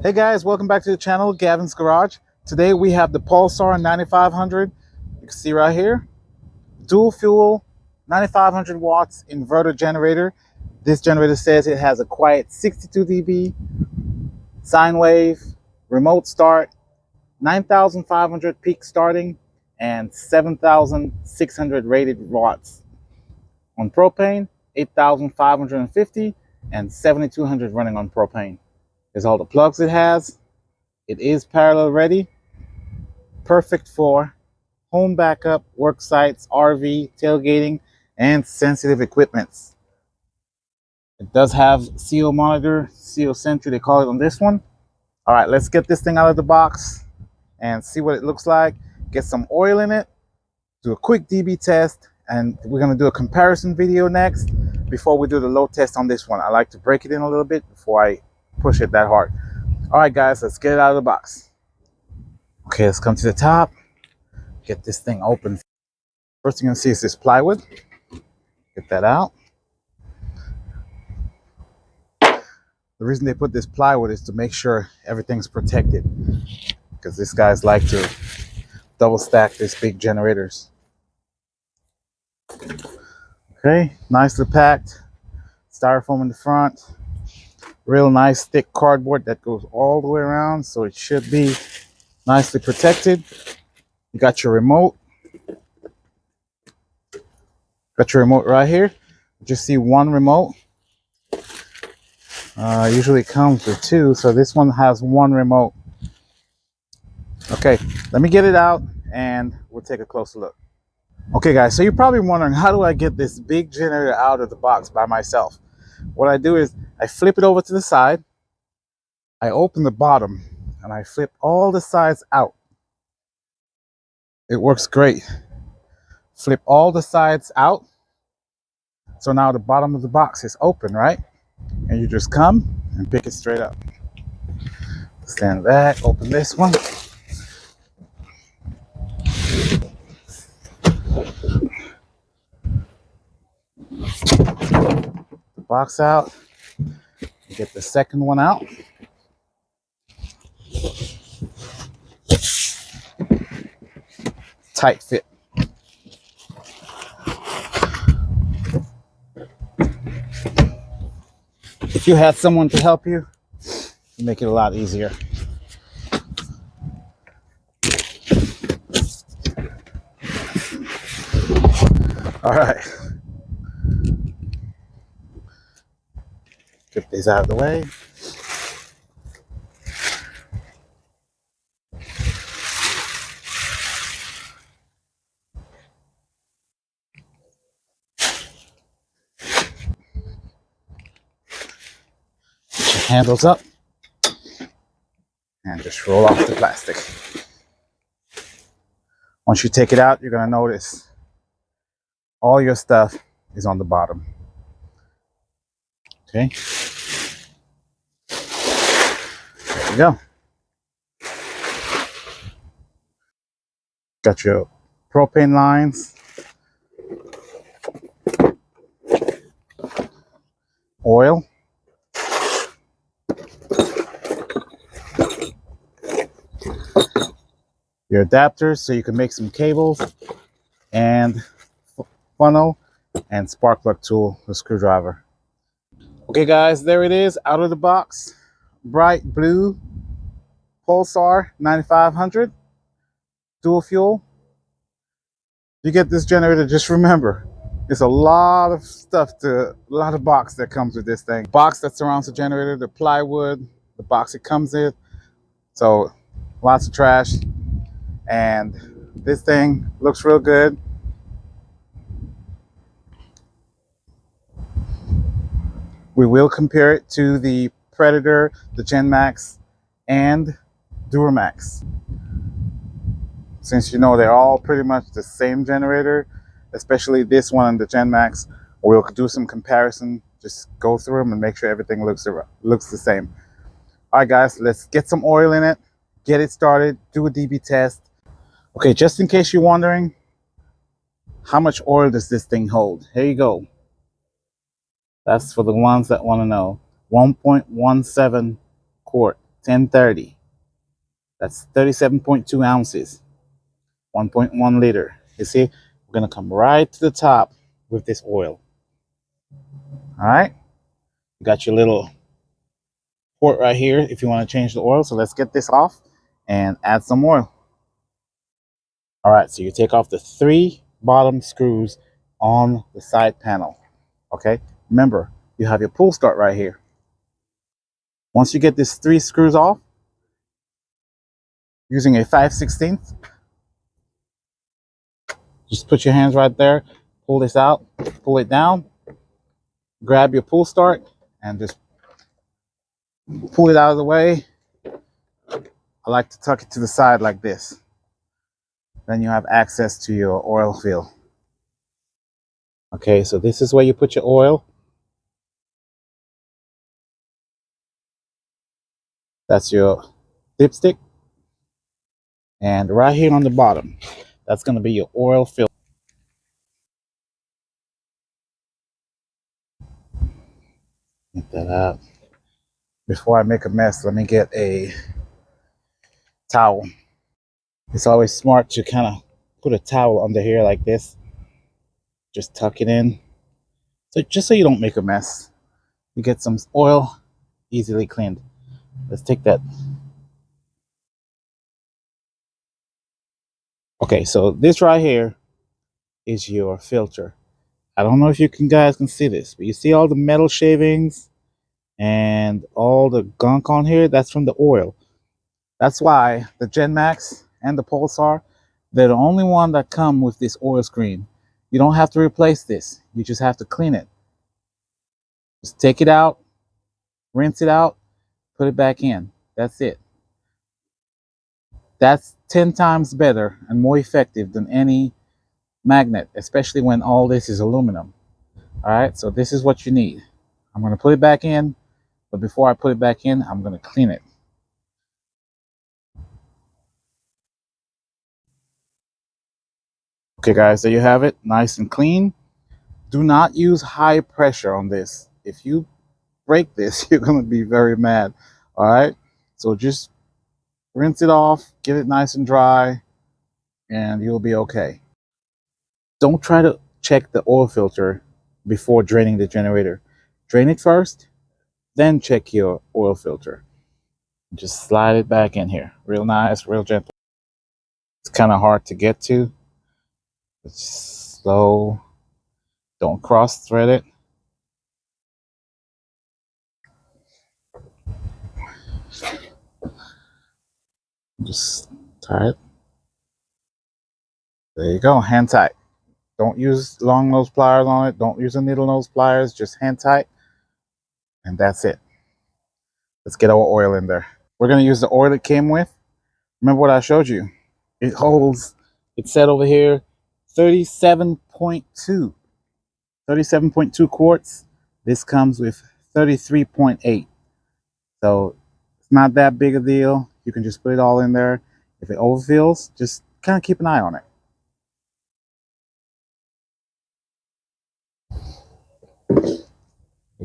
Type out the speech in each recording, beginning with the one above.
Hey guys, welcome back to the channel, Gavin's Garage. Today we have the Pulsar 9500. You can see right here, dual fuel, 9500 watts inverter generator. This generator says it has a quiet 62 dB, sine wave, remote start, 9,500 peak starting, and 7,600 rated watts. On propane, 8,550 and 7,200 running on propane. There's all the plugs it has. It is parallel ready, perfect for home backup, work sites, RV, tailgating, and sensitive equipments. It does have CO monitor, CO sentry, they call it on this one. All right, let's get this thing out of the box and see what it looks like. Get some oil in it, do a quick DB test, and we're gonna do a comparison video next before we do the load test on this one. I like to break it in a little bit before I push it that hard. All right, guys, let's get it out of the box. Okay, let's come to the top, get this thing open. First thing you're gonna see is this plywood. Get that out. The reason they put this plywood is to make sure everything's protected, because these guys like to double stack these big generators. Okay, nicely packed. Styrofoam in the front. Real nice thick cardboard that goes all the way around, so it should be nicely protected. You got your remote. Got your remote right here. Just see one remote. Usually it comes with two, so this one has one remote. Okay, let me get it out and we'll take a closer look. Okay guys, so you're probably wondering, how do I get this big generator out of the box by myself? What I do is I flip it over to the side, I open the bottom, and I flip all the sides out. It works great. Flip all the sides out. So now the bottom of the box is open, right? And you just come and pick it straight up. Stand back, open this one. The box out. Get the second one out. Tight fit. If you had someone to help you, it'd make it a lot easier. All right. Get these out of the way. Get your handles up and just roll off the plastic. Once you take it out, you're gonna notice all your stuff is on the bottom. Okay. There you go. Got your propane lines, oil, your adapters so you can make some cables, and funnel and spark plug tool, the screwdriver. Okay guys, there it is, out of the box. Bright blue Pulsar 9500 dual fuel. You get this generator, just remember, it's a lot of stuff, a lot of box that comes with this thing. Box that surrounds the generator, the plywood, the box it comes in. So lots of trash. And this thing looks real good. We will compare it to the Predator, the Gen Max, and Duramax. Since you know they're all pretty much the same generator, especially this one and the Gen Max, we'll do some comparison, just go through them and make sure everything looks the same. All right guys, let's get some oil in it, get it started, do a DB test. Okay, just in case you're wondering, how much oil does this thing hold? Here you go. That's for the ones that want to know. 1.17 quart 1030. That's 37.2 ounces, 1.1 liter. You see, we're gonna come right to the top with this oil. All right, you got your little port right here if you want to change the oil. So let's get this off and add some oil. All right, so you take off the 3 bottom screws on the side panel. Okay, remember, you have your pull start right here. Once you get these 3 screws off, using a 5/16, just put your hands right there, pull this out, pull it down, grab your pull start, and just pull it out of the way. I like to tuck it to the side like this. Then you have access to your oil fill. Okay, so this is where you put your oil. That's your dipstick. And right here on the bottom, that's going to be your oil fill. Get that out. Before I make a mess, let me get a towel. It's always smart to kind of put a towel under here like this. Just tuck it in. So just so you don't make a mess. You get some oil easily cleaned. Let's take that. Okay, so this right here is your filter. I don't know if you guys can see this, but you see all the metal shavings and all the gunk on here? That's from the oil. That's why the GenMax and the Pulsar, they're the only one that come with this oil screen. You don't have to replace this. You just have to clean it. Just take it out, rinse it out, put it back in. That's it. That's 10 times better and more effective than any magnet, especially when all this is aluminum. All right, so this is what you need. I'm going to put it back in, but before I put it back in, I'm going to clean it. Okay, guys, there you have it, nice and clean. Do not use high pressure on this. If you break this, you're going to be very mad. All right, so just rinse it off, get it nice and dry, and you'll be okay. Don't try to check the oil filter before draining the generator. Drain it first, then check your oil filter. Just slide it back in here. Real nice, real gentle. It's kind of hard to get to. It's slow. Don't cross thread it. Just tie it. There you go, hand tight. Don't use long nose pliers on it. Don't use a needle nose pliers. Just hand tight. And that's it. Let's get our oil in there. We're going to use the oil it came with. Remember what I showed you? It holds, it said over here, 37.2. 37.2 quarts. This comes with 33.8. So it's not that big a deal. You can just put it all in there. If it overfills, just kind of keep an eye on it.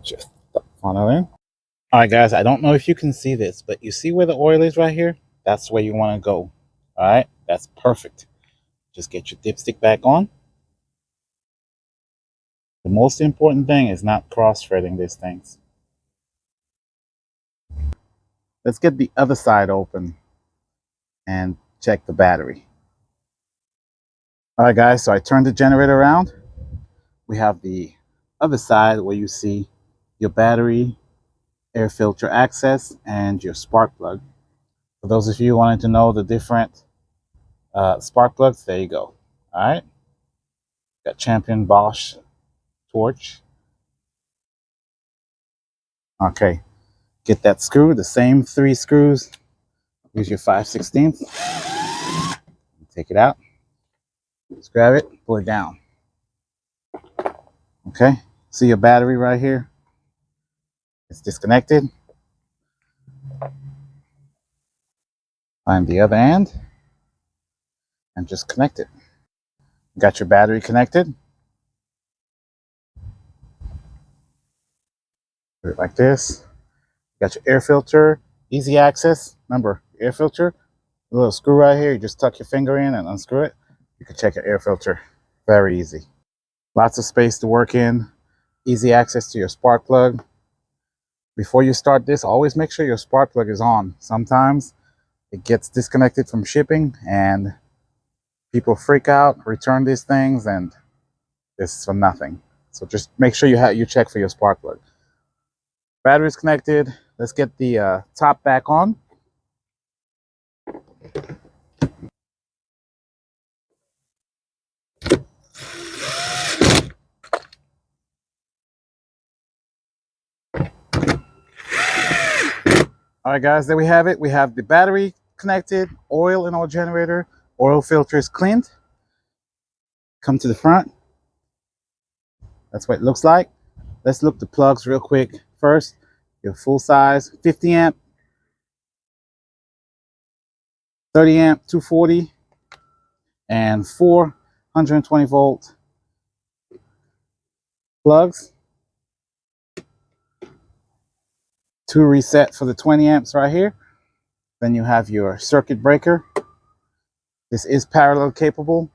Just funnel in. All right, guys, I don't know if you can see this, but you see where the oil is right here? That's where you want to go. All right, that's perfect. Just get your dipstick back on. The most important thing is not cross-threading these things. Let's get the other side open and check the battery. All right, guys, so I turned the generator around. We have the other side where you see your battery, air filter access, and your spark plug. For those of you wanting to know the different spark plugs, there you go. All right. Got Champion Bosch torch. Okay. Get that screw, the same 3 screws. Use your 5/16. Take it out. Just grab it, pull it down. Okay. See your battery right here? It's disconnected. Find the other end and just connect it. Got your battery connected. Put it like this. Got your air filter Easy access. Remember, air filter, a little screw right here. You just tuck your finger in and unscrew it. You can check your air filter. Very easy. Lots of space to work in. Easy access to your spark plug. Before you start this, always make sure your spark plug is on. Sometimes it gets disconnected from shipping and people freak out, return these things, and it's for nothing. So just make sure you check for your spark plug. Battery's connected. Let's get the top back on. All right, guys, there we have it. We have the battery connected, oil in our generator, oil filter is cleaned. Come to the front. That's what it looks like. Let's look the plugs real quick. First, your full size 50 amp, 30 amp, 240, and 420 volt plugs. 2 reset for the 20 amps right here. Then you have your circuit breaker. This is parallel capable.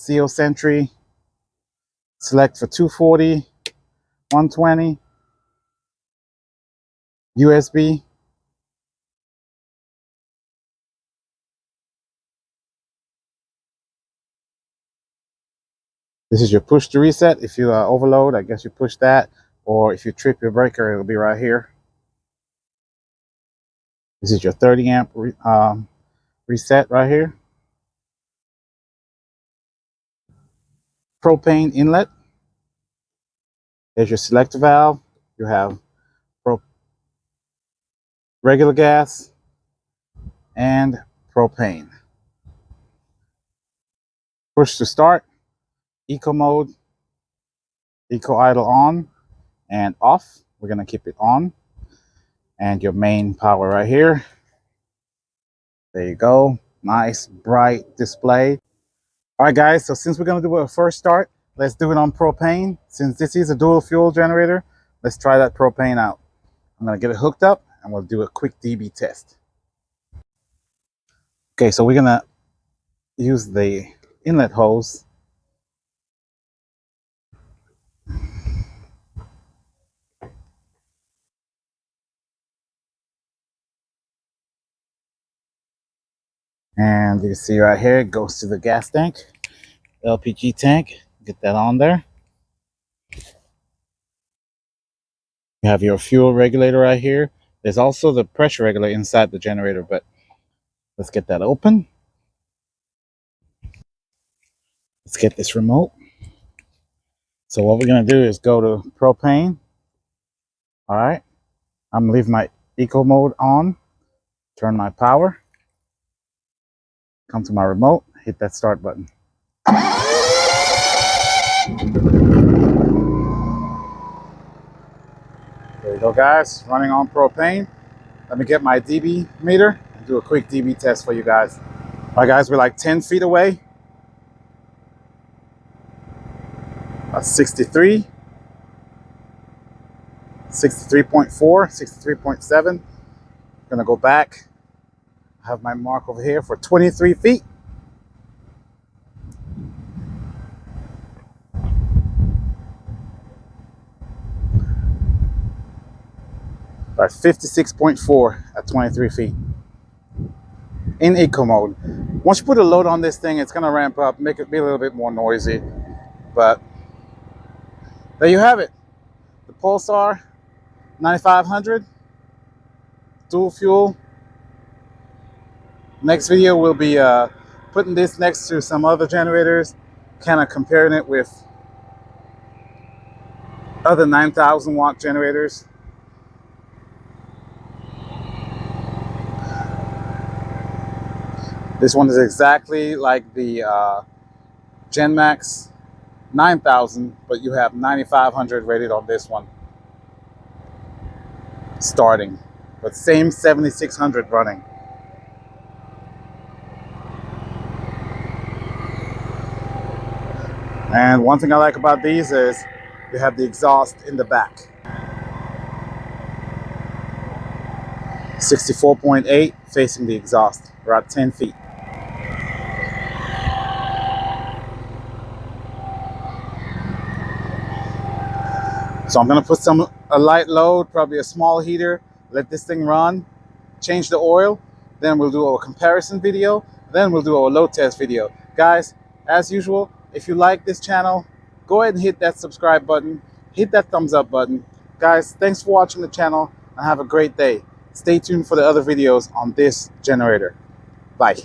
CO Sentry. Select for 240, 120, USB. This is your push to reset. If you overload, I guess you push that. Or if you trip your breaker, it'll be right here. This is your 30 amp reset right here. Propane inlet. There's your selector valve. You have regular gas and propane. Push to start. Eco mode. Eco idle on and off. We're going to keep it on. And your main power right here. There you go. Nice bright display. All right, guys, so since we're going to do a first start, let's do it on propane. Since this is a dual fuel generator, let's try that propane out. I'm going to get it hooked up and we'll do a quick DB test. Okay, so we're going to use the inlet hose. And you can see right here, it goes to the gas tank, LPG tank. Get that on there. You have your fuel regulator right here. There's also the pressure regulator inside the generator, but let's get that open. Let's get this remote. So what we're going to do is go to propane. All right. I'm going to leave my eco mode on. Turn my power. Come to my remote. Hit that start button. There you go, guys. Running on propane. Let me get my DB meter and do a quick DB test for you guys. All right, guys. We're like 10 feet away. 63. 63.4, 63.7. Gonna go back. I have my mark over here for 23 feet. About 56.4 at 23 feet. In eco mode. Once you put a load on this thing, it's gonna ramp up, make it be a little bit more noisy. But there you have it. The Pulsar 9500 dual fuel. Next video we'll be putting this next to some other generators, kind of comparing it with other 9,000 watt generators. This one is exactly like the GenMax 9000, but you have 9500 rated on this one starting, but same 7600 running. And one thing I like about these is you have the exhaust in the back. 64.8 facing the exhaust. We're at 10 feet. So I'm gonna put a light load, probably a small heater, let this thing run, change the oil, then we'll do a comparison video, then we'll do a load test video. Guys, as usual, if you like this channel, go ahead and hit that subscribe button, hit that thumbs up button. Guys, thanks for watching the channel and have a great day. Stay tuned for the other videos on this generator. Bye.